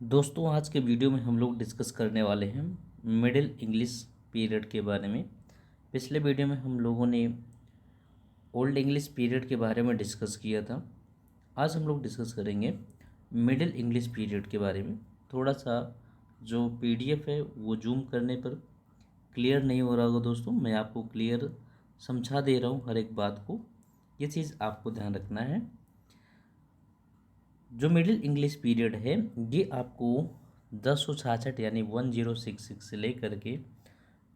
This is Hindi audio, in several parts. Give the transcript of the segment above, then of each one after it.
दोस्तों आज के वीडियो में हम लोग डिस्कस करने वाले हैं मिडिल इंग्लिश पीरियड के बारे में। पिछले वीडियो में हम लोगों ने ओल्ड इंग्लिश पीरियड के बारे में डिस्कस किया था। आज हम लोग डिस्कस करेंगे मिडिल इंग्लिश पीरियड के बारे में। थोड़ा सा जो पीडीएफ है वो जूम करने पर क्लियर नहीं हो रहा होगा दोस्तों, मैं आपको क्लियर समझा दे रहा हूँ हर एक बात को। ये चीज़ आपको ध्यान रखना है। जो मिडिल इंग्लिश पीरियड है ये आपको 1066 यानी 1066 से लेकर के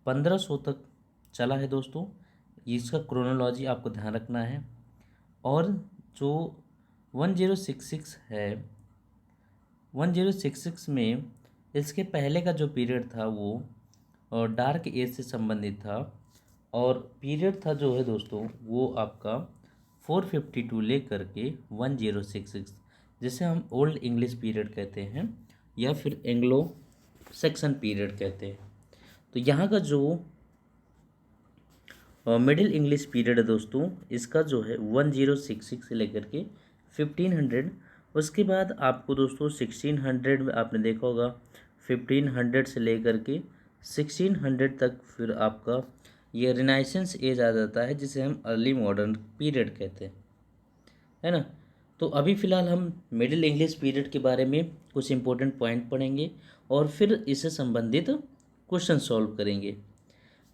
1500 तक चला है दोस्तों। इसका क्रोनोलॉजी आपको ध्यान रखना है। और जो 1066 है, 1066 में इसके पहले का जो पीरियड था वो डार्क एज से संबंधित था। और पीरियड था जो है दोस्तों वो आपका 452 लेकर के 1066, जिसे हम ओल्ड इंग्लिश पीरियड कहते हैं या फिर एंग्लो सेक्सन पीरियड कहते हैं। तो यहाँ का जो मिडिल इंग्लिश पीरियड है दोस्तों, इसका जो है 1066 से लेकर के 1500। उसके बाद आपको दोस्तों 1600 में आपने देखा होगा 1500 से लेकर के 1600 तक फिर आपका ये रिनाइसेंस एज आ जाता है, जिसे हम अर्ली मॉडर्न पीरियड कहते हैं, है ना। तो अभी फ़िलहाल हम मिडिल इंग्लिश पीरियड के बारे में कुछ इंपॉर्टेंट पॉइंट पढ़ेंगे और फिर इससे संबंधित क्वेश्चन सॉल्व करेंगे।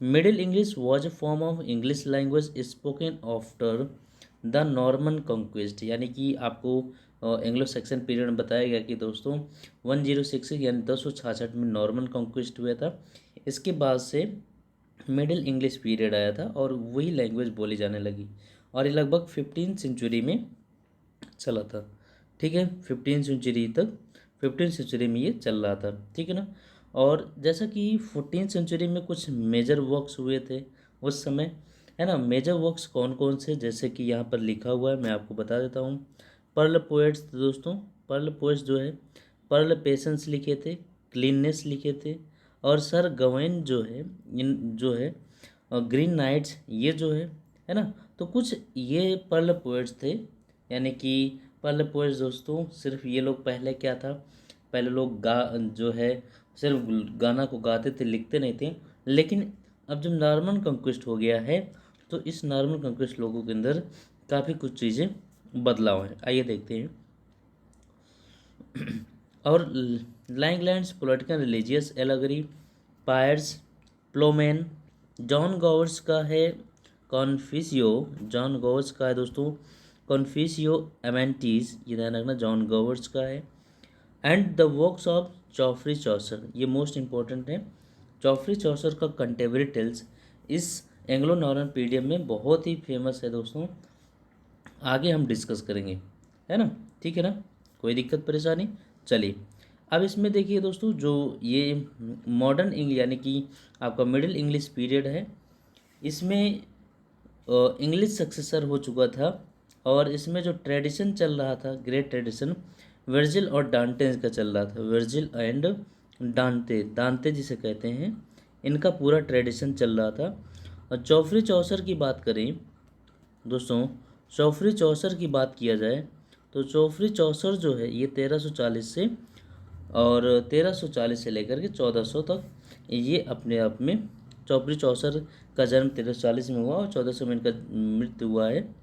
Middle English was a form of English language spoken after the Norman conquest, यानी कि आपको एंग्लो सेक्सन पीरियड में बताया गया कि दोस्तों 1066 यानी 1066 में नॉर्मन कॉन्क्वेस्ट हुआ था। इसके बाद से मिडिल इंग्लिश पीरियड आया था और वही लैंग्वेज बोली जाने लगी और ये लगभग 15 सेंचुरी में चला था। ठीक है, 15 सेंचुरी में ये चल रहा था, ठीक है ना। और जैसा कि 14 सेंचुरी में कुछ मेजर वर्क्स हुए थे उस समय, है ना। मेजर वर्क्स कौन कौन से, जैसे कि यहाँ पर लिखा हुआ है, मैं आपको बता देता हूँ। पर्ल पोएट्स दोस्तों, पर्ल पोएट्स जो है पर्ल पेशेंस लिखे थे, क्लीननेस लिखे थे। और सर गवेन जो है जो है ग्रीन नाइट्स, ये जो है ना। तो कुछ ये पर्ल पोएट्स थे, यानी कि पर्ल पोएट्स दोस्तों सिर्फ ये लोग पहले क्या था, पहले लोग जो है सिर्फ गाना को गाते थे, लिखते नहीं थे। लेकिन अब जब नॉर्मन कंक्विस्ट हो गया है तो इस नॉर्मन कंक्विस्ट लोगों के अंदर काफ़ी कुछ चीज़ें बदलाव हैं। आइए देखते हैं। और Langland's political religious allegory Piers Plowman, John Gower's का है कॉन्फ्यूशियो, जॉन गॉवर्स का है दोस्तों कॉन्फ्यूशियो एमेंटीज, ये ध्यान रखना जॉन गॉवर्स का है। And the works of Geoffrey Chaucer, ये मोस्ट इंपॉर्टेंट है। जॉफ्री चौसर का कंटेम्परेरी टेल्स इस एंग्लो नॉर्मन पीरियड में बहुत ही फेमस है दोस्तों। आगे हम डिस्कस करेंगे, है ना, ठीक है ना, कोई दिक्कत परेशानी। चलिए अब इसमें देखिए दोस्तों, जो ये मॉडर्न इंग्लिश यानी कि आपका मिडिल इंग्लिश पीरियड है, इसमें इंग्लिश सक्सेसर हो चुका था। और इसमें जो ट्रेडिशन चल रहा था, ग्रेट ट्रेडिशन वर्जिल और डांटे का चल रहा था। वर्जिल एंड डांटे, दांते जिसे कहते हैं, इनका पूरा ट्रेडिशन चल रहा था। और चौफरी चौसर की बात करें दोस्तों, चौफरी चौसर की बात किया जाए तो चौफरी चौसर जो है ये 1340 से और 1340 से लेकर के 1400 तक, ये अपने आप में चौफरी चौसर का जन्म 1340 में हुआ और 1400 में इनका मृत्यु हुआ है।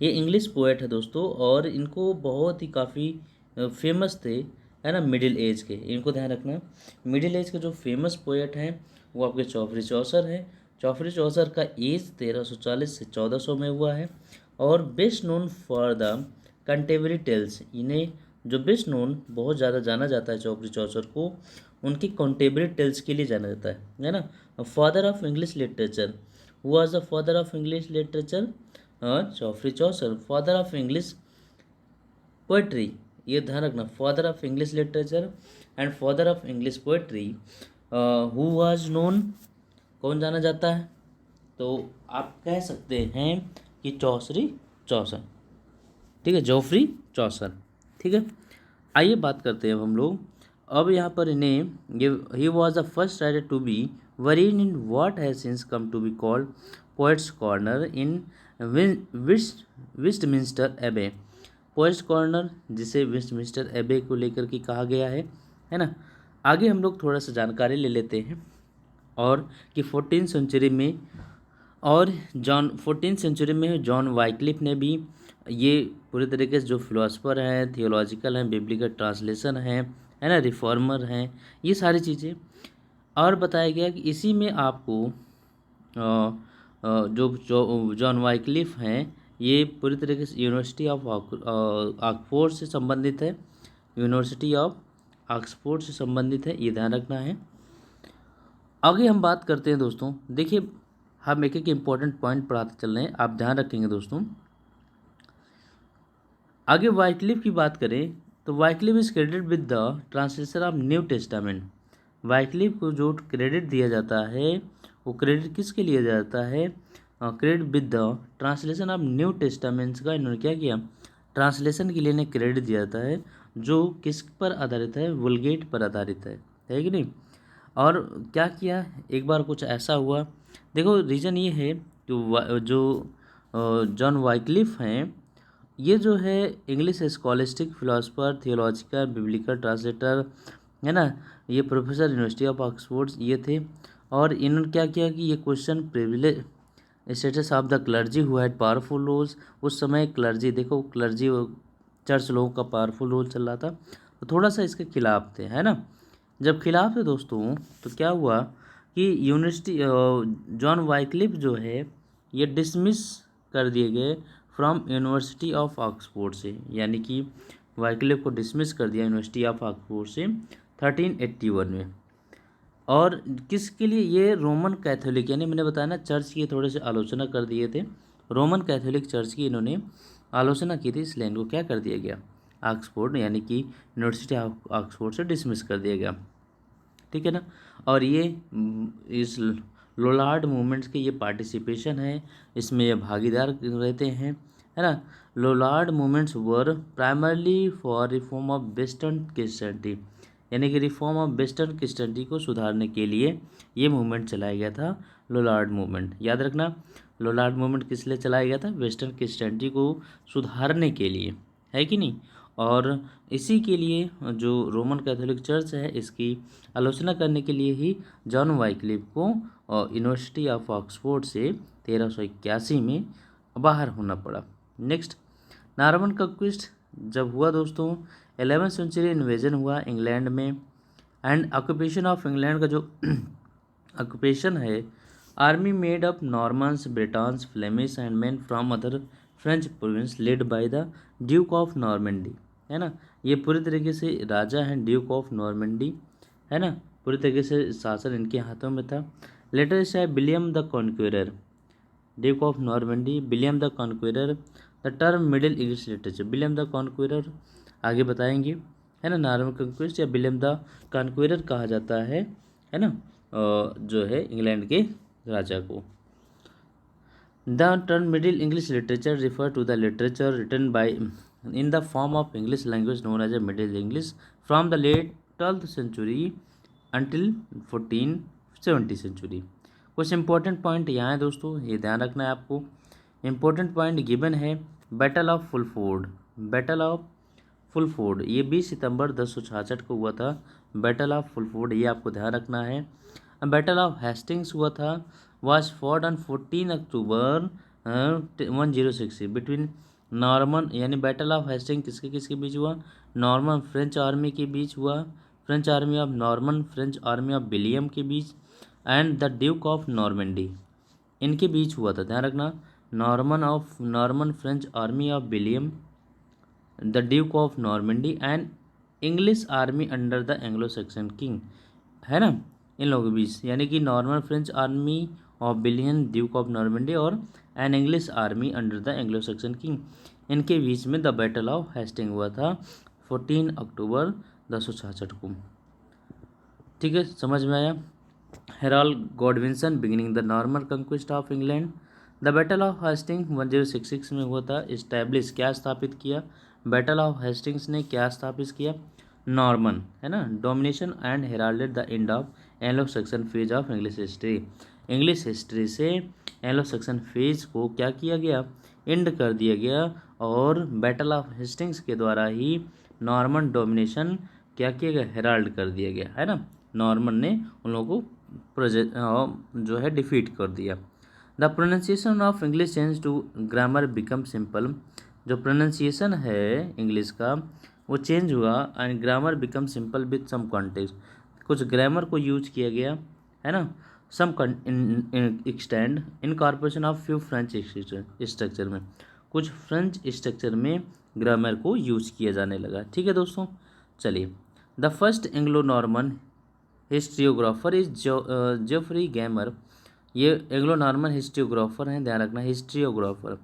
ये इंग्लिश पोएट है दोस्तों और इनको बहुत ही काफ़ी फेमस थे, है ना, मिडिल एज के। इनको ध्यान रखना, मिडिल एज के जो फेमस पोएट हैं वो आपके चौफरी चौसर है। चौफरी चौसर का एज 1340 से 1400 में हुआ है। और best known for the contemporary tales, इन्हें जो बेस्ट नोन बहुत ज़्यादा जाना जाता है चौफरी चौसर को, उनकी कंटेम्परेरी टेल्स के लिए जाना जाता है ना। Father of English literature, who was the father of English literature? Geoffrey Chaucer. Father of English poetry, ये ध्यान रखना, father of English literature and father of English poetry, who was known, कौन जाना जाता है? तो आप कह सकते हैं कि चौसरी चौसर, ठीक है, जोफ्री चौसर, ठीक है। आइए बात करते हैं हम लोग अब यहाँ पर इन्हें, ये ही was the first writer to be buried in what has since come to be called poets corner in Westminster Abbey. पोस्ट कॉर्नर, जिसे वेस्टमिंस्टर एबे को लेकर के कहा गया है ना। आगे हम लोग थोड़ा सा जानकारी ले लेते हैं और कि 14 सेंचुरी में और फोर्टीन सेंचुरी में जॉन वाइक्लिफ ने भी ये पूरी तरीके से जो फिलोसफर हैं, थियोलॉजिकल हैं, बिब्लिकल ट्रांसलेशन है ना, रिफॉर्मर हैं, ये सारी चीज़ें। और बताया गया कि इसी में आपको जो जो जॉन वाइक्लिफ हैं ये पूरी तरीके से यूनिवर्सिटी ऑफ ऑक्सफोर्ड से संबंधित है, यूनिवर्सिटी ऑफ ऑक्सफोर्ड से संबंधित है, ये ध्यान रखना है। आगे हम बात करते हैं दोस्तों, देखिए हम एक एक इम्पोर्टेंट पॉइंट पढ़ाते चल रहे हैं, आप ध्यान रखेंगे दोस्तों। आगे वाइक्लिफ की बात करें तो Wycliffe is credit with the translation of new testament. Wycliffe को जो क्रेडिट दिया जाता है वो क्रेडिट किसके लिए जाता है, credit with the translation of New Testaments का इन्होंने क्या किया, ट्रांसलेशन के लिए इन्हें क्रेडिट दिया जाता है, जो किस पर आधारित है, वुलगेट पर आधारित है कि नहीं। और क्या किया, एक बार कुछ ऐसा हुआ, देखो रीज़न ये है कि जो जॉन वाइक्लिफ हैं ये जो है English scholastic philosopher, theological, biblical translator है ना, ये प्रोफेसर यूनिवर्सिटी ऑफ ऑक्सफोर्ड ये थे। और इन्होंने क्या किया कि ये question privilege status of the clergy who had powerful roles, उस समय क्लर्जी, देखो क्लर्जी चर्च लोगों का पावरफुल रोल चल रहा था, तो थोड़ा सा इसके खिलाफ थे, है ना। जब खिलाफ थे दोस्तों तो क्या हुआ कि यूनिवर्सिटी जॉन वाइक्लिफ जो है ये डिसमिस कर दिए गए फ्रॉम यूनिवर्सिटी ऑफ ऑक्सफोर्ड से, यानी कि वाइक्लिफ को डिसमिस कर दिया यूनिवर्सिटी ऑफ ऑक्सफोर्ड से 1381 में। और किसके लिए, ये रोमन कैथोलिक, यानी मैंने बताया ना चर्च की थोड़े से आलोचना कर दिए थे, रोमन कैथोलिक चर्च की इन्होंने आलोचना की थी, इसलिए इनको क्या कर दिया गया, ऑक्सफोर्ड यानी कि यूनिवर्सिटी ऑफ ऑक्सफोर्ड से डिसमिस कर दिया गया, ठीक है ना। और ये इस लोलार्ड मूवमेंट्स के ये पार्टिसिपेशन है, इसमें ये भागीदार रहते हैं, है ना। Lollard movements were primarily for reform of western Christianity, यानी कि रिफॉर्म ऑफ वेस्टर्न क्रिश्चियनिटी को सुधारने के लिए ये मूवमेंट चलाया गया था, लोलार्ड मूवमेंट। याद रखना, लोलार्ड मूवमेंट किस लिए चलाया गया था, वेस्टर्न क्रिश्चियनिटी को सुधारने के लिए, है कि नहीं। और इसी के लिए जो रोमन कैथोलिक चर्च है इसकी आलोचना करने के लिए ही जॉन वाइक्लिफ को यूनिवर्सिटी ऑफ ऑक्सफोर्ड से 1381 में बाहर होना पड़ा। नेक्स्ट, नॉर्मन कंक्विस्ट जब हुआ दोस्तों, 11वीं सेंचुरी इन्वेजन हुआ इंग्लैंड में, एंड ऑक्यूपेशन ऑफ इंग्लैंड का जो ऑक्यूपेशन है, army made up Normans, Bretons, Flemish and man from other French province led by the Duke of Normandy, है ना। ये पूरी तरीके से राजा हैं ड्यूक ऑफ नॉर्मेंडी, है ना, पूरी तरीके से शासन इनके हाथों में था। लेटेस्ट है William the Conqueror, Duke of Normandy, William the Conqueror. The term middle English literature, William the Conqueror आगे बताएंगे, है ना। नॉर्मन कंक्विस्ट या विलियम द कॉन्क्वेरर कहा जाता है ना, जो है इंग्लैंड के राजा को। The term middle English literature refer to the literature written by in the form of English language known as a Middle English from the late 12th century until 1470 century। कुछ इंपॉर्टेंट पॉइंट यहाँ है दोस्तों, ये ध्यान रखना है आपको। इंपॉर्टेंट पॉइंट गिवन है battle of Fulford, battle of Fulford ये 20 सितंबर 1066 को हुआ था, बैटल ऑफ फुलफोर्ड ये आपको ध्यान रखना है। बैटल ऑफ हेस्टिंग्स हुआ था, was fought on 14 October 1060 between Norman, यानी बैटल ऑफ हेस्टिंग किसके किसके बीच हुआ, नॉर्मन फ्रेंच आर्मी के बीच हुआ, French army of Norman, French army of William के बीच, and the Duke of Normandy इनके बीच हुआ था, ध्यान रखना। Norman French army of William, the Duke of Normandy and English army under the Anglo Saxon king, है ना, इन लोगों के बीच, यानी कि Norman French army of William, duke of Normandy और an English army under the Anglo Saxon king, इनके बीच में द बैटल ऑफ हेस्टिंग हुआ था 14 अक्टूबर 1066 को। ठीक है, समझ में आया। Harold Godwinson beginning the Norman conquest of England, the battle of Hastings 1066 में हुआ था। इस्टेब्लिश क्या स्थापित किया, बैटल ऑफ हेस्टिंग्स ने क्या स्थापित किया, नॉर्मन, है ना, domination and heralded the end of Anglo Saxon phase of English history. English history से एंग्लो सैक्सन फेज को क्या किया गया, एंड कर दिया गया और बैटल ऑफ हेस्टिंग्स के द्वारा ही नॉर्मन डोमिनेशन क्या किया गया, हेराल्ड कर दिया गया, है ना। नॉर्मन ने उन लोगों को जो है डिफीट कर दिया। The pronunciation of English change to grammar become simple. जो प्रोनाउंसिएशन है इंग्लिश का वो चेंज हुआ and grammar become simple with some context. कुछ ग्रामर को यूज किया गया, है ना। Some extend incorporation of few French structure में, कुछ फ्रेंच स्ट्रक्चर में ग्रामर को यूज किया जाने लगा। ठीक है दोस्तों, चलिए। The first Anglo Norman historiographer is Geoffrey Gaimar. ये एंग्लो नॉर्मन हिस्ट्रियोग्राफर हैं, ध्यान रखना, historiographer.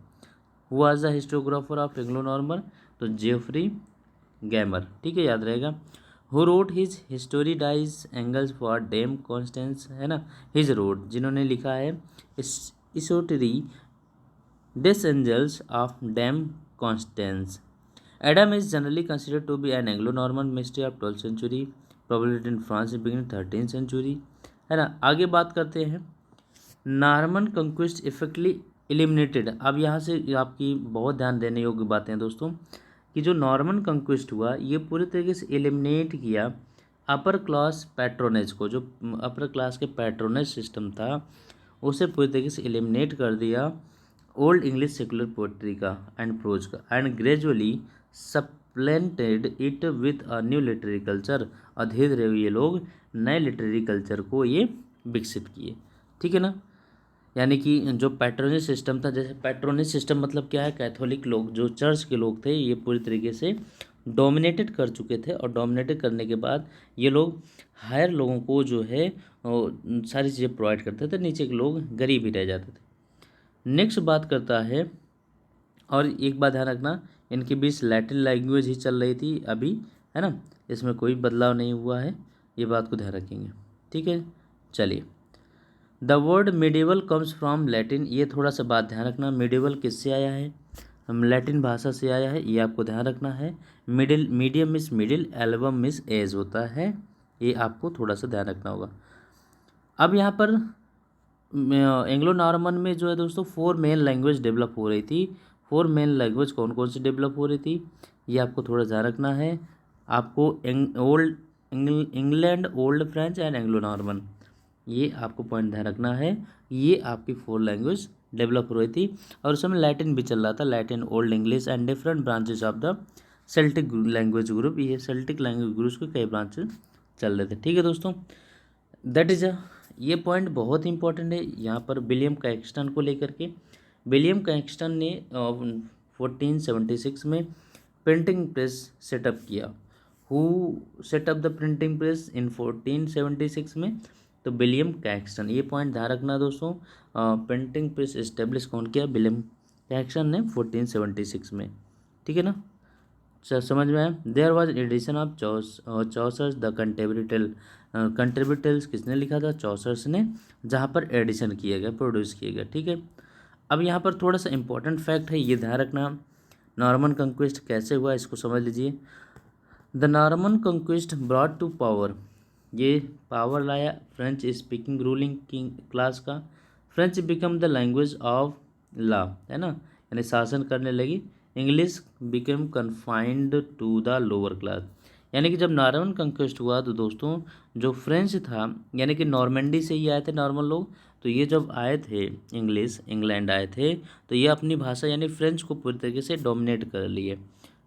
Who was the historiographer of Anglo Norman, तो जेफरी गैमर, ठीक है, याद रहेगा। Who wrote his history des Engleis for Dame Constance, है ना, हिज रोट, जिन्होंने लिखा है इस des Engleis of Dame Constance. Adam is generally considered to be an Anglo Norman mystery of 12th century, probably in France beginning 13th century, है ना। आगे बात करते हैं, नॉर्मन कंक्विस्ट इफेक्टली एलिमिनेटेड। अब यहाँ से आपकी बहुत ध्यान देने योग्य बातें हैं दोस्तों, कि जो नॉर्मन कंक्विस्ट हुआ ये पूरी तरीके से एलिमिनेट किया अपर क्लास पैट्रोनेज को। जो अपर क्लास के पैट्रोनेज सिस्टम था उसे पूरी तरीके से एलिमिनेट कर दिया ओल्ड इंग्लिश सेकुलर पोइट्री का एंड प्रोज का, and gradually supplanted it with a new literary culture. और धीरे धीरे ये लोग नए लिटरेरी कल्चर को ये विकसित किए, ठीक है ना। यानी कि जो पैट्रोनेज सिस्टम था, जैसे पैट्रोनेज सिस्टम मतलब क्या है, कैथोलिक लोग जो चर्च के लोग थे ये पूरी तरीके से डोमिनेटेड कर चुके थे, और डोमिनेटेड करने के बाद ये लोग हायर लोगों को जो है सारी चीज़ें प्रोवाइड करते थे, नीचे के लोग गरीब ही रह जाते थे। नेक्स्ट बात करता है, और एक बात ध्यान रखना, इनके बीच लैटिन लैंग्वेज ही चल रही थी अभी, है ना, इसमें कोई बदलाव नहीं हुआ है, ये बात को ध्यान रखेंगे, ठीक है। चलिए, the word medieval comes from Latin, ये थोड़ा सा बात ध्यान रखना, मिडिवल किससे आया है, हम लैटिन भाषा से आया है, ये आपको ध्यान रखना है। Middle, medium miss middle, album miss age होता है, ये आपको थोड़ा सा ध्यान रखना होगा। अब यहाँ पर एंग्लो नॉर्मन में जो है दोस्तों 4 मेन लैंग्वेज डेवलप हो रही थी। 4 मेन लैंग्वेज कौन कौन सी डेवलप हो रही थी, ये आपको थोड़ा ध्यान रखना है। आपको old England, old French and Anglo Norman, ये आपको पॉइंट ध्यान रखना है। ये आपकी 4 लैंग्वेज डेवलप हो रही थी, और उस समय लैटिन भी चल रहा था, Latin, old English and different branches of the Celtic language group. ये सेल्टिक लैंग्वेज ग्रुप के कई ब्रांचेस चल रहे थे, ठीक है दोस्तों। दैट इज ये पॉइंट बहुत इंपॉर्टेंट है यहाँ पर विलियम कैक्सटन को लेकर के। विलियम कैक्सटन ने 1476 में प्रिंटिंग प्रेस सेटअप किया। Who set up the printing press in 1476 में, तो विलियम कैक्सटन। ये पॉइंट ध्यान रखना दोस्तों, प्रिंटिंग प्रेस इस्टेब्लिश कौन किया, विलियम कैक्सटन ने 1476 में, ठीक है ना। समझ में आया। There was edition of Chaucer's the contemporary tale. Contemporary tales किसने लिखा था, चौसर्स ने, जहाँ पर एडिशन किया गया, प्रोड्यूस किया गया, ठीक है। अब यहाँ पर थोड़ा सा इंपॉर्टेंट फैक्ट है, ये ध्यान रखना, नॉर्मन कंक्विस्ट कैसे हुआ इसको समझ लीजिए। The Norman conquest brought to power, ये पावर लाया French speaking ruling king class का। French become the language of law, है ना, यानी शासन करने लगी। English become confined to the lower class. यानी कि जब नॉर्मन कंक्वेस्ट हुआ तो दोस्तों जो फ्रेंच था, यानी कि नॉर्मेंडी से ही आए थे नॉर्मन लोग, तो ये जब आए थे इंग्लिश, इंग्लैंड आए थे, तो ये अपनी भाषा यानी फ्रेंच को पूरी तरीके से डोमिनेट कर लिए,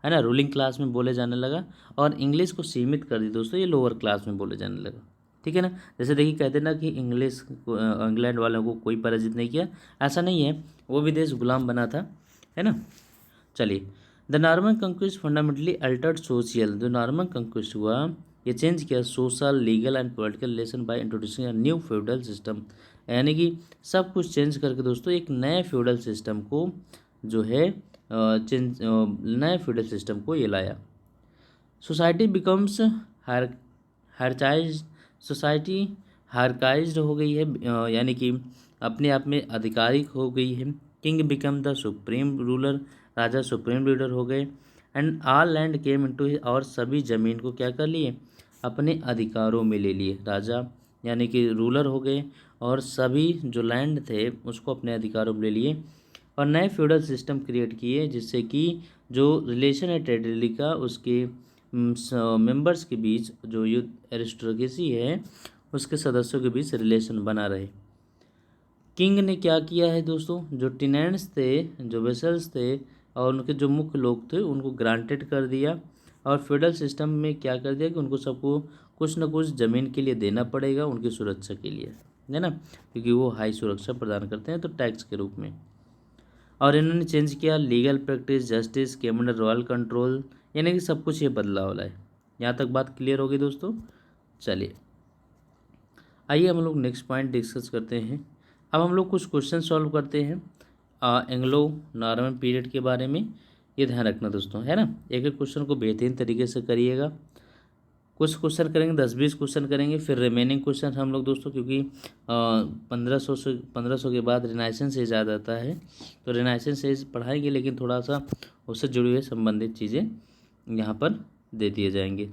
है ना, रूलिंग क्लास में बोले जाने लगा, और इंग्लिश को सीमित कर दी दोस्तों, ये लोअर क्लास में बोले जाने लगा, ठीक है ना। जैसे देखिए कहते ना कि इंग्लिश इंग्लैंड वालों को कोई पराजित नहीं किया, ऐसा नहीं है, वो भी देश गुलाम बना था, है ना। चलिए, the Norman conquest fundamentally altered social. जो नॉर्मन कंक्विस्ट हुआ ये चेंज किया social, legal and political relation by introducing a new feudal system. यानी कि सब कुछ चेंज करके दोस्तों एक नए फ्यूडल सिस्टम को जो है नए फ्यूडल सिस्टम को ये लाया। सोसाइटी बिकम्स हायरचाइज, सोसाइटी हायरकाइज्ड हो गई है, यानी कि अपने आप में आधिकारिक हो गई है। King become the supreme ruler, Raja supreme leader हो गए। And all land came into, और सभी ज़मीन को क्या कर लिए, अपने अधिकारों में ले लिए। राजा यानी कि रूलर हो गए, और सभी जो लैंड थे उसको अपने अधिकारों में ले लिए। और नए फ्यूडल सिस्टम क्रिएट किए, जिससे कि जो रिलेशन है टेरिटरी का उसके मेंबर्स के बीच, जो युद्ध एरिस्टोक्रेसी है उसके सदस्यों के बीच रिलेशन बना रहे। किंग ने क्या किया है दोस्तों, जो टेनेंट्स थे, जो वेसल्स थे और उनके जो मुख्य लोग थे उनको ग्रांटेड कर दिया, और फेडरल सिस्टम में क्या कर दिया कि उनको सबको कुछ न कुछ ज़मीन के लिए देना पड़ेगा उनकी सुरक्षा के लिए, है ना, क्योंकि वो हाई सुरक्षा प्रदान करते हैं तो टैक्स के रूप में। और इन्होंने चेंज किया लीगल प्रैक्टिस, जस्टिस के अंडर रॉयल कंट्रोल, यानी कि सब कुछ ये बदलाव लाए। यहाँ तक बात क्लियर होगी दोस्तों। चलिए आइए हम लोग नेक्स्ट पॉइंट डिस्कस करते हैं। अब हम लोग कुछ क्वेश्चन सॉल्व करते हैं एंग्लो नॉर्मन पीरियड के बारे में। ये ध्यान रखना दोस्तों, है ना, एक एक क्वेश्चन को बेहतरीन तरीके से करिएगा। कुछ क्वेश्चन करेंगे, 10-20 क्वेश्चन करेंगे, फिर रिमेनिंग क्वेश्चन हम लोग दोस्तों, क्योंकि 1500 के बाद रिनाइसेंस एज आ जाता है, तो रिनाइसेंस एज पढ़ाएंगे, लेकिन थोड़ा सा उससे जुड़ी हुई संबंधित चीज़ें यहाँ पर दे दिए जाएंगे।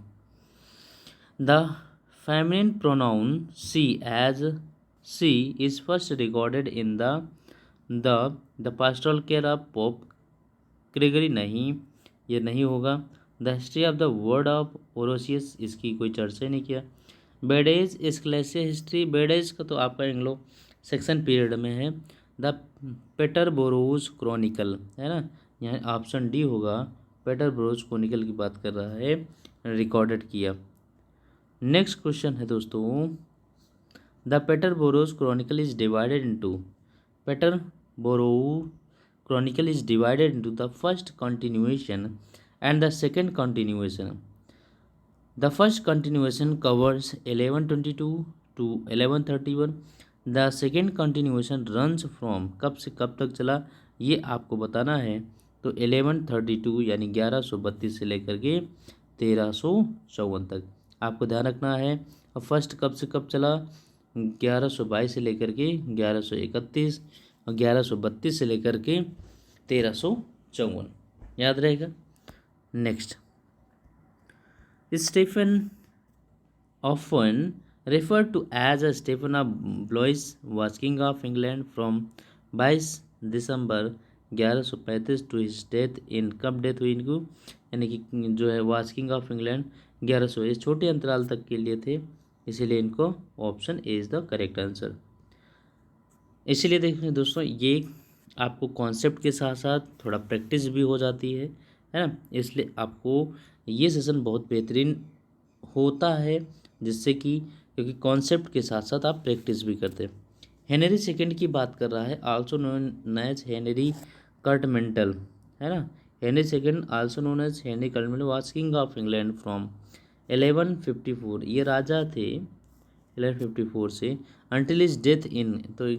The feminine pronoun she as she is first recorded in the pastoral care of Pope Gregory. नहीं, ये नहीं होगा। The history of the word of Orosius, इसकी कोई चर्चा नहीं किया। बेडेज स्क्लेसिया हिस्ट्री, बेडेज का तो आपका एंग्लो सेक्शन पीरियड में है। द पेटरबोरोज क्रॉनिकल, है ना, यहाँ ऑप्शन डी होगा, पेटरबोरोज क्रॉनिकल की बात कर रहा है, रिकॉर्डेड किया। नेक्स्ट क्वेश्चन है दोस्तों, the Peterborough's chronicle is divided into, Peterborough chronicle is divided into the first continuation and the second continuation. The first continuation covers 1122 to 1131. The second continuation runs from, कब से कब तक चला ये आपको बताना है, तो 1132 यानी 1132 से लेकर के 1354 तक आपको ध्यान रखना है। और फर्स्ट कब से कब चला, 1122 से लेकर के 1131, और 1132 से लेकर के 1354, याद रहेगा। Next, Stephen often referred to as a Stephen of Blois was king of England from 22 December 1135 to his death in, कब डेथ हुई इनको, यानी कि जो है वाज किंग ऑफ इंग्लैंड 1100, इस छोटे अंतराल तक के लिए थे, इसीलिए इनको option A is the correct answer. इसीलिए देखिए दोस्तों, ये आपको कॉन्सेप्ट के साथ साथ थोड़ा प्रैक्टिस भी हो जाती है ना, इसलिए आपको ये सेशन बहुत बेहतरीन होता है, जिससे कि क्योंकि कॉन्सेप्ट के साथ साथ आप प्रैक्टिस भी करते हैं। हेनरी सेकंड की बात कर रहा है, also known as Henry Curtmantle, है ना, Henry second also known as Henry Curtmantle was king of England from 1154, ये राजा थे 1154 से अंटिल इज डेथ इन, तो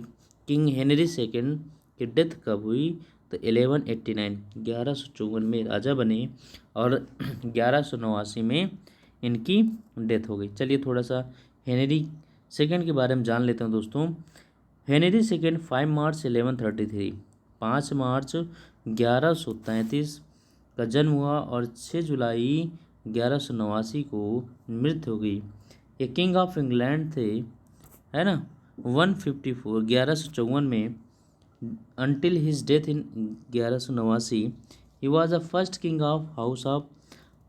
किंग हेनरी सेकंड की डेथ कब हुई, तो 1189 1154 में राजा बने और 1189 में इनकी डेथ हो गई। चलिए थोड़ा सा हेनरी सेकंड के बारे में जान लेते हैं दोस्तों। हेनरी सेकंड 5 मार्च 1133, 5 मार्च 1133 का जन्म हुआ और 6 जुलाई 1189 को मृत्यु हो गई। ये किंग ऑफ इंग्लैंड थे, है ना, 154 1154 में until his death in 1189 he was the first king of house of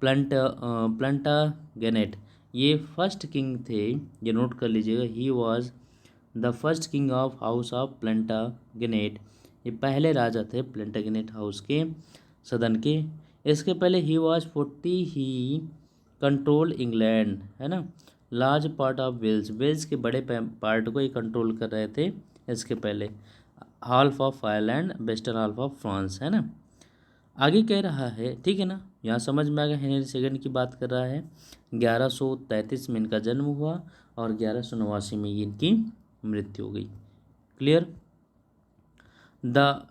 प्लांटागेनेट, ये फर्स्ट किंग थे, ये नोट कर लीजिएगा, he was the first king of house of Plantagenet, ये पहले राजा थे प्लांटागेनेट हाउस के सदन के। इसके पहले ही वॉज 40, ही कंट्रोल इंग्लैंड, है ना, large part of Wales, Wales के बड़े पार्ट को ये कंट्रोल कर रहे थे इसके पहले, half of Ireland, western half of France, है ना। आगे कह रहा है, ठीक है ना, यहाँ समझ में आ गया, हेनरी सेकंड की बात कर रहा है, 1133 में इनका जन्म हुआ और 1189 में इनकी मृत्यु हो गई। Clear. The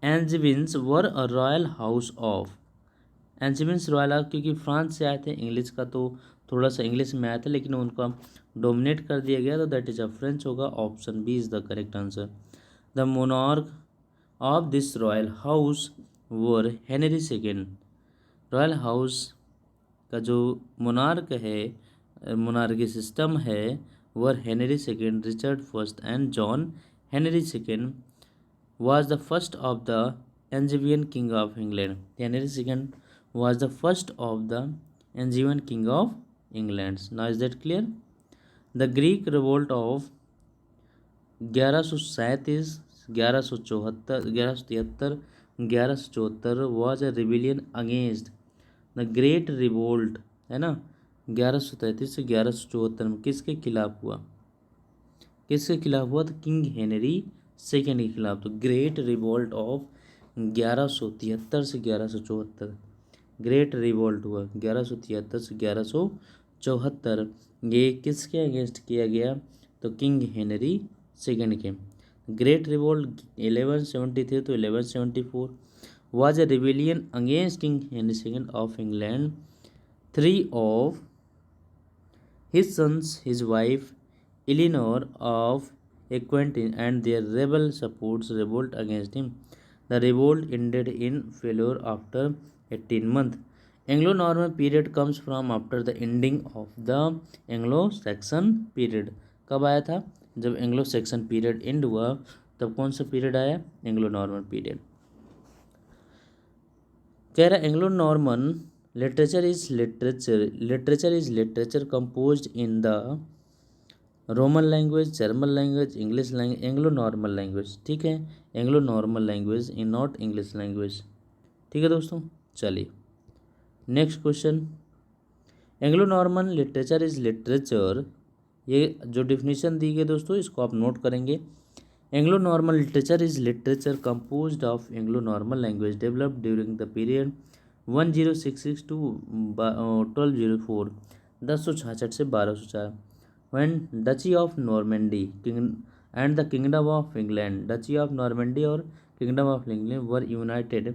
Angevins were a royal house of, Angevins royal house, क्योंकि फ्रांस से आए थे, इंग्लिश का तो थोड़ा सा इंग्लिश में आया था लेकिन उनका डोमिनेट कर दिया गया, तो दैट इज अ फ्रेंच होगा, option B is the correct answer. The monarch of this royal house were Henry second, royal house का जो मोनार्क है, मोनार्की सिस्टम है, were Henry second, Richard first and John Henry second was the first of the Angevin king of England. Henry II was the first of the Angevin king of England. Now is that clear? The Greek revolt of 1137, 1174, 1173, 1174 was a rebellion against the great revolt, है ना, 1133 से 1174 में किसके खिलाफ हुआ? किसके खिलाफ हुआ? तो किंग हेनरी सेकेंड के खिलाफ। तो ग्रेट रिवोल्ट ऑफ 1173 से 1174, ग्रेट रिवोल्ट हुआ 1173 से 1174। ये किसके अगेंस्ट किया गया? तो किंग हेनरी सेकेंड के। Great revolt 1173 to 1174 was a rebellion against King Henry II of England. Three of his sons, his wife Eleanor of Aquitaine, and their rebel supporters revolt against him. The revolt ended in failure after 18 months. Anglo-Norman period comes from after the ending of the Anglo-Saxon period. कब आया था? जब एंग्लो सैक्सन पीरियड एंड हुआ तब कौन सा पीरियड आया? Anglo Norman period. कह रहा Anglo Norman literature is literature composed in the Roman language, German language, English language, Anglo normal language. ठीक है, Anglo normal language in not English language. ठीक है दोस्तों, चलिए next question. Anglo Norman literature is literature, ये जो डिफिनीशन दी गई दोस्तों इसको आप नोट करेंगे। Anglo normal literature is literature composed of Anglo normal language developed during the period 1066 to 1204, 1066 से 1204, when Duchy of Normandy and the kingdom of England, Duchy of Normandy और kingdom of England were united,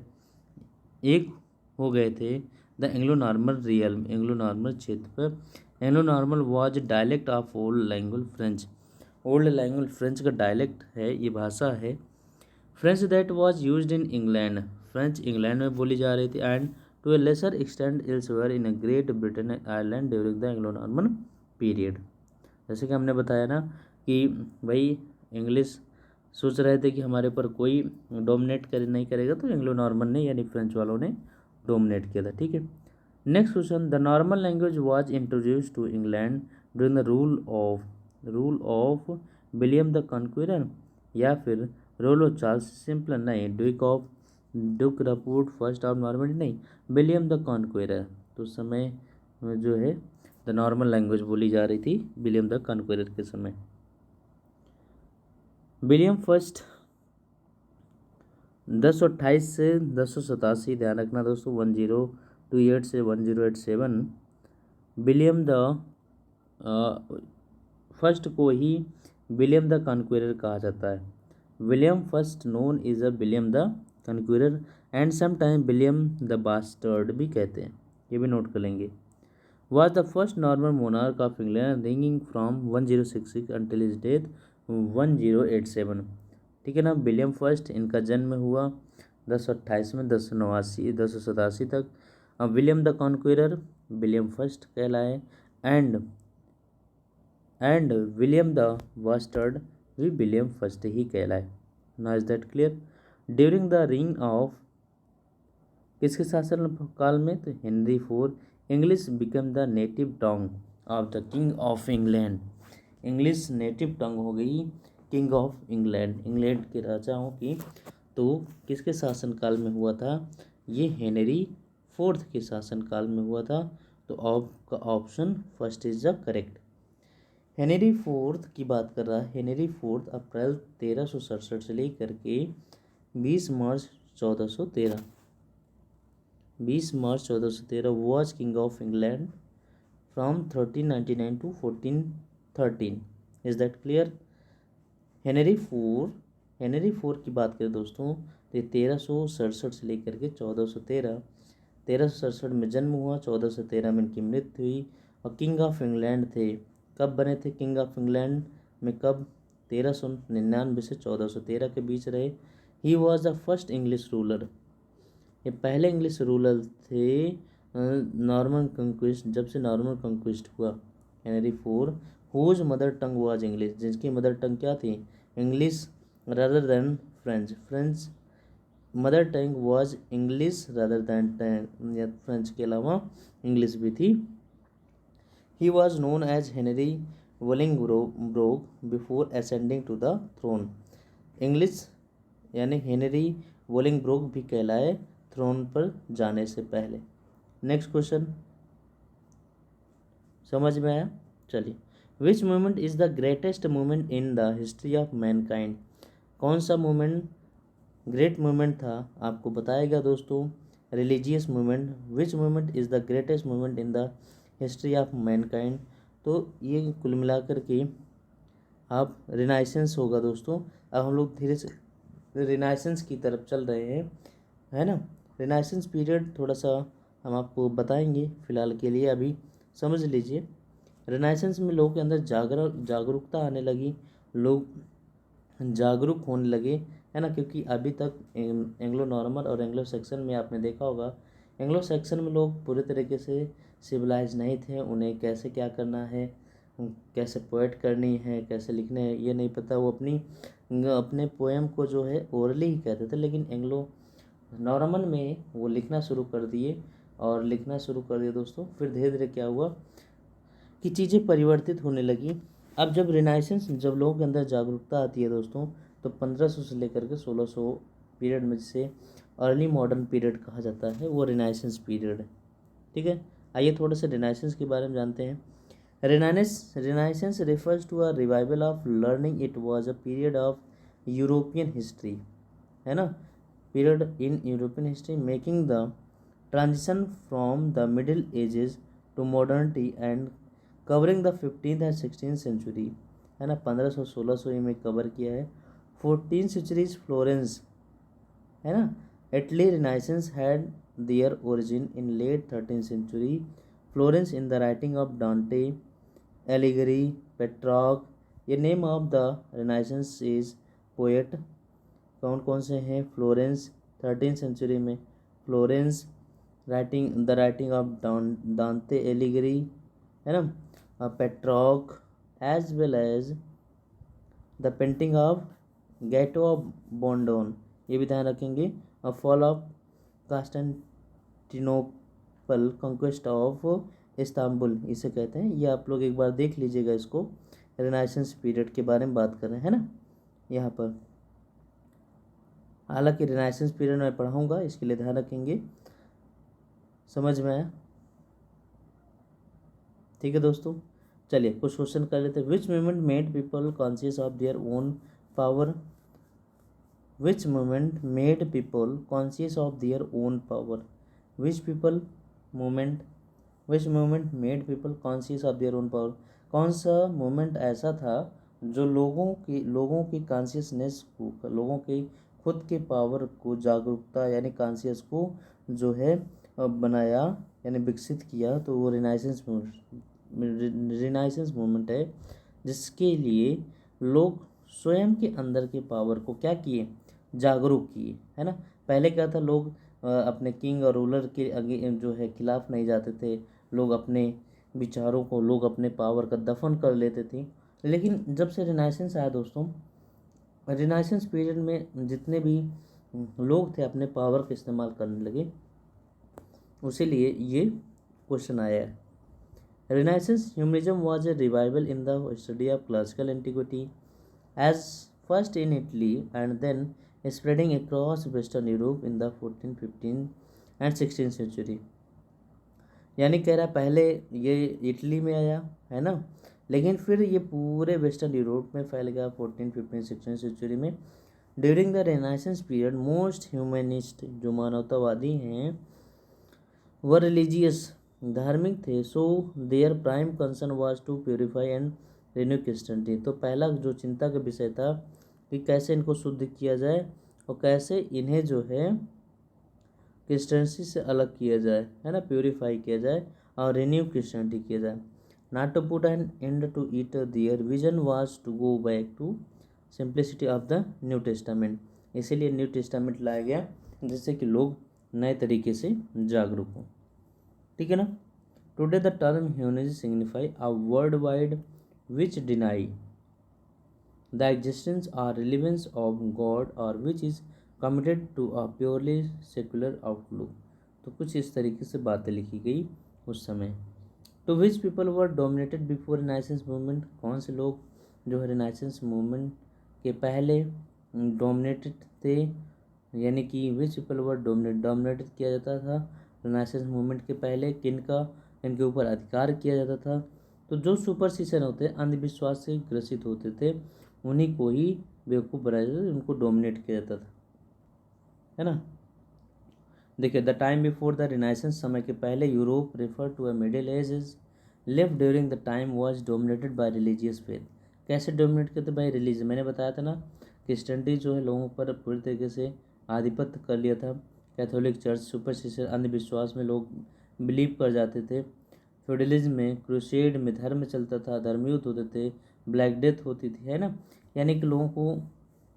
एक हो गए थे। The Anglo normal realm, Anglo normal क्षेत्र पर। Anglo normal was dialect of old language French, old language French का डायलेक्ट है, ये भाषा है। French that was used in England, French England में बोली जा रही थी। And to a lesser extent elsewhere in Great Britain and Ireland during the Anglo Norman period. जैसे कि हमने बताया ना कि भाई इंग्लिश सोच रहे थे कि हमारे ऊपर कोई डोमिनेट नहीं करेगा, तो एंग्लो नॉर्मन ने यानी फ्रेंच वालों ने डोमिनेट किया था। ठीक है, next question. The Norman language was introduce to England during the rule of William the conqueror, या फिर रूल ऑफ चार्ल्स सिंपल, नहीं, duke Robert first of Normandy, नहीं, विलियम द कॉन्क्विरर। तो उस समय जो है द नॉर्मन लैंग्वेज बोली जा रही थी विलियम द कॉन्क्विरर के समय। विलियम फर्स्ट 1028 से 1087, ध्यान रखना दोस्तों, 1028 से 1087। विलियम द फर्स्ट को ही विलियम द कॉन्क्विरर कहा जाता है। William first known is a William the conqueror and sometime William the bastard भी कहते हैं, ये भी नोट कर लेंगे। was the first Norman monarch of England reigning from 1066 until his death 1087। ठीक है ना, विलियम फर्स्ट, इनका जन्म हुआ 1028 में 1087 तक। अब William the conqueror William first कहलाए, एंड विलियम द बास्टर्ड भी विलियम फर्स्ट ही कहलाए। Now is that clear? During the रिंग ऑफ किसके शासन काल में? तो Henry four, English become the native tongue of the king of England, English native tongue हो गई किंग ऑफ इंग्लैंड, इंग्लैंड के राजाओं की। तो किसके शासन काल में हुआ था? ये हेनरी फोर्थ के शासन काल में हुआ था। तो आपका option first is the correct. Henry fourth की बात कर रहा है। हेनरी फोर्थ अप्रैल 1367 से लेकर के 20 मार्च 1413, 20 मार्च 1413 was king of England from 1399 to 1413। Is that clear? Henry four की बात करें दोस्तों तो 1367 से लेकर के 1413, 1367 में जन्म हुआ, 1413 में इनकी मृत्यु हुई। और किंग ऑफ इंग्लैंड थे, कब बने थे किंग ऑफ इंग्लैंड में? कब? 1399 से 1413 के बीच रहे। He was the first English ruler, ये पहले इंग्लिश रूलर थे नॉर्मन कंक्विस्ट, जब से नॉर्मन कंक्विस्ट हुआ। Henry four whose mother tongue was English, जिसकी मदर टंग क्या थी? English, rather than French, French mother tongue was English rather than French के अलावा इंग्लिश भी थी। He was known as Henry Bolingbroke before ascending to the throne. English यानी हेनरी बोलिंगब्रोक भी कहलाए थ्रोन पर जाने से पहले। नेक्स्ट क्वेश्चन समझ में आया? चलिए, विच movement is the greatest movement in the history of Mankind? कौन सा मूवमेंट ग्रेट मूवमेंट था आपको बताएगा दोस्तों, religious movement. Which movement is the greatest movement in the history of Mankind? तो ये कुल मिलाकर के आप रिनाइसेंस होगा दोस्तों। अब हम लोग धीरे से रिनाइसेंस की तरफ चल रहे हैं, है ना। रिनाइसेंस पीरियड थोड़ा सा हम आपको बताएंगे, फिलहाल के लिए अभी समझ लीजिए। रिनाइसेंस में लोगों के अंदर जागरूकता आने लगी, लोग जागरूक होने लगे, है ना। क्योंकि अभी तक एंग्लो नॉर्मन और एंग्लो सेक्शन में आपने देखा होगा, एंग्लो सेक्शन में लोग पूरे तरीके से सिविलाइज नहीं थे। उन्हें कैसे क्या करना है, कैसे पोएट करनी है, कैसे लिखने हैं, ये नहीं पता। वो अपने पोएम को जो है ओरली ही कहते थे। लेकिन एंग्लो नॉर्मन में वो लिखना शुरू कर दिए, और लिखना शुरू कर दिया दोस्तों। फिर धीरे धीरे क्या हुआ कि चीज़ें परिवर्तित होने लगी। अब जब रिनाइसेंस, जब लोगों के अंदर जागरूकता आती है दोस्तों, तो 1500 से लेकर के 1600 पीरियड में, जिसे अर्ली मॉडर्न पीरियड कहा जाता है, वो रिनाइसेंस पीरियड है। ठीक है, आइए थोड़ा सा रिनाइसेंस के बारे में जानते हैं। Renaissance refers to a revival of learning. It was a period of European history, है ना, period in European history making the transition from the Middle Ages to modernity and covering the 15th and 16th century, है ना। 1500-1600 में कवर किया है। 14th century फ्लोरेंस, है ना। Italy Renaissance had their origin in late 13th century Florence in the writing of Dante Alighieri, Petrarch। ये name of the Renaissance is poet कौन कौन से हैं? फ्लोरेंस 13th सेंचुरी में, Florence the writing of Dante एलिगरी, है ना, Petrarch, as well as the painting of Giotto of Bondone, ये भी ध्यान रखेंगे। Fall of Constantinople, conquest of Istanbul इसे कहते हैं। ये आप लोग एक बार देख लीजिएगा इसको, रेनाइसेंस पीरियड के बारे में बात कर रहे हैं ना यहाँ पर। हालांकि रेनाइसेंस पीरियड में पढ़ाऊँगा, इसके लिए ध्यान रखेंगे। समझ में आया? ठीक है दोस्तों, चलिए कुछ क्वेश्चन कर लेते हैं। विच movement made people conscious of their own power? Which movement made people conscious of their own power? Which movement made people conscious of their own power? कौन सा मूवमेंट ऐसा था जो लोगों की कॉन्शियसनेस को, लोगों के खुद के पावर को, जागरूकता यानी कॉन्शियस को जो है बनाया यानी विकसित किया? तो वो रिनाइसेंस मूवमेंट है, जिसके लिए लोग स्वयं के अंदर के पावर को क्या किए? जागरूक किए, है ना। पहले क्या था, लोग अपने किंग और रूलर के आगे जो है खिलाफ नहीं जाते थे। लोग अपने विचारों को, लोग अपने पावर का दफन कर लेते थे। लेकिन जब से रिनाइसेंस आया दोस्तों, रिनाइसेंस पीरियड में जितने भी लोग थे अपने पावर का इस्तेमाल करने लगे, उसी लिए ये क्वेश्चन आया है। Renaissance humanism was a revival in the study of classical antiquity as first in Italy and then spreading across western Europe in the 14th, 15th and 16th century. यानी कह रहा पहले ये इटली में आया, है ना, लेकिन फिर ये पूरे वेस्टर्न यूरोप में फैल गया 14th, 15th, 16th सेंचुरी में। During the renaissance period most humanist, जो मानवतावादी हैं, वह रिलीजियस, धार्मिक थे। So their prime concern was to purify and renew Christianity. तो पहला जो चिंता का विषय था कि कैसे इनको शुद्ध किया जाए और कैसे इन्हें जो है क्रिश्चियनिटी से अलग किया जाए, है ना, प्योरीफाई किया जाए और रिन्यू क्रिश्चियनिटी किया जाए। Not to put an end to it, their vision was to go back to simplicity of the New Testament. इसीलिए न्यू टेस्टामेंट लाया गया, जिससे कि लोग नए तरीके से जागरूक हों। ठीक है ना। Today the term humanism signify a world wide which deny the existence और रिलीवेंस ऑफ गॉड और which is committed to a purely secular outlook. तो कुछ इस तरीके से बातें लिखी गई उस समय। To which people were dominated before renaissance movement, कौन से लोग जो है रिनाइसेंस मूवमेंट के पहले डोमिनेटेड थे, यानी कि विच पीपल वर डोमिनेटेड किया जाता था रिनाइसेंस मूवमेंट के पहले, किनका इनके ऊपर अधिकार किया जाता था। तो जो सुपरस्टिशन होते हैं, अंधविश्वास से ग्रसित होते थे, उन्हीं को ही बेवकूफ़ बनाया जाता था, उनको डोमिनेट किया जाता था, है ना। देखिए, the time before the renaissance, समय के पहले Europe refer to a middle age is live during the time was dominated by religious faith. कैसे डोमिनेट करते बाय रिलीजन, मैंने बताया था ना, क्रिस्टियनिटी जो है लोगों पर पूरी तरीके से आधिपत्य कर लिया था। कैथोलिक चर्च सुपरस्टिशन अंधविश्वास में लोग बिलीव कर जाते थे। फ्यूडलिज्म में क्रूसेड में धर्म चलता था, धर्मयुद्ध होते थे, ब्लैक डेथ होती थी, है ना। यानी कि लोगों को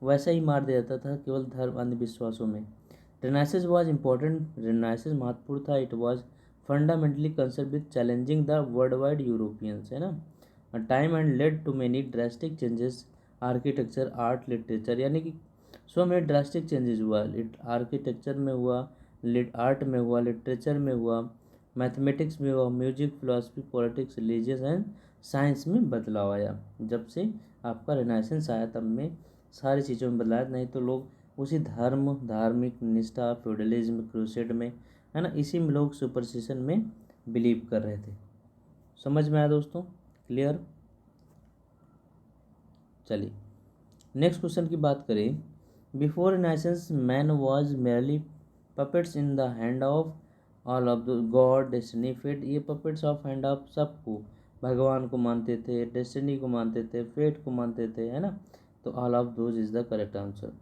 वैसा ही मार दिया जाता था केवल धर्म अंधविश्वासों में। रेनाइसेंस वाज इम्पोर्टेंट, रेनाइसेंस महत्वपूर्ण था। It was fundamentally concern with challenging the world wide Europeans, है ना। Time and led to many drastic changes, architecture art literature, यानी कि सो मेनी ड्रास्टिक चेंजेस हुआ। आर्किटेक्चर में हुआ, आर्ट में हुआ, लिटरेचर में हुआ, मैथमेटिक्स में हुआ, music, philosophy, politics, religious and science में बदलाव आया। जब से आपका रेनाइसेंस आया तब में सारी चीज़ों में बदलाव, नहीं तो लोग उसी धर्म, धार्मिक निष्ठा, फ्यूडलिज्म, क्रूसेड में, है ना, इसी में लोग सुपरस्टिशन में बिलीव कर रहे थे। समझ में आया दोस्तों? क्लियर? चलिए नेक्स्ट क्वेश्चन की बात करें। Before renaissance man was merely puppets in the hand of all of the God, destiny, fate. ये पपेट्स ऑफ हैंड ऑफ सबको, भगवान को मानते थे, डेस्टिनी को मानते थे, फेट को मानते थे, है ना। तो all of those is the correct answer.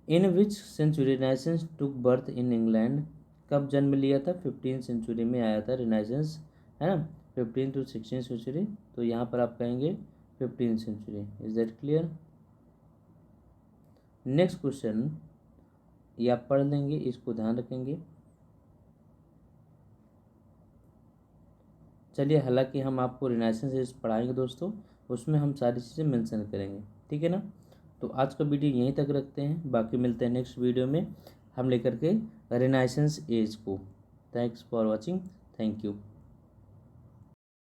In which century renaissance took birth in England, कब जन्म लिया था? 15 सेंचुरी में आया था रिनाइसेंस, है ना, 15 to 16 सेंचुरी। तो यहाँ पर आप कहेंगे 15 century. Is that clear? Next question ये आप पढ़ लेंगे, इसको ध्यान रखेंगे। चलिए, हालांकि हम आपको रिनाइसेंस पढ़ाएंगे दोस्तों, उसमें हम सारी चीज़ें मेंशन करेंगे, ठीक है ना। तो आज का वीडियो यहीं तक रखते हैं, बाकी मिलते हैं नेक्स्ट वीडियो में हम लेकर के रिनाइसेंस एज को। Thanks for watching, thank you.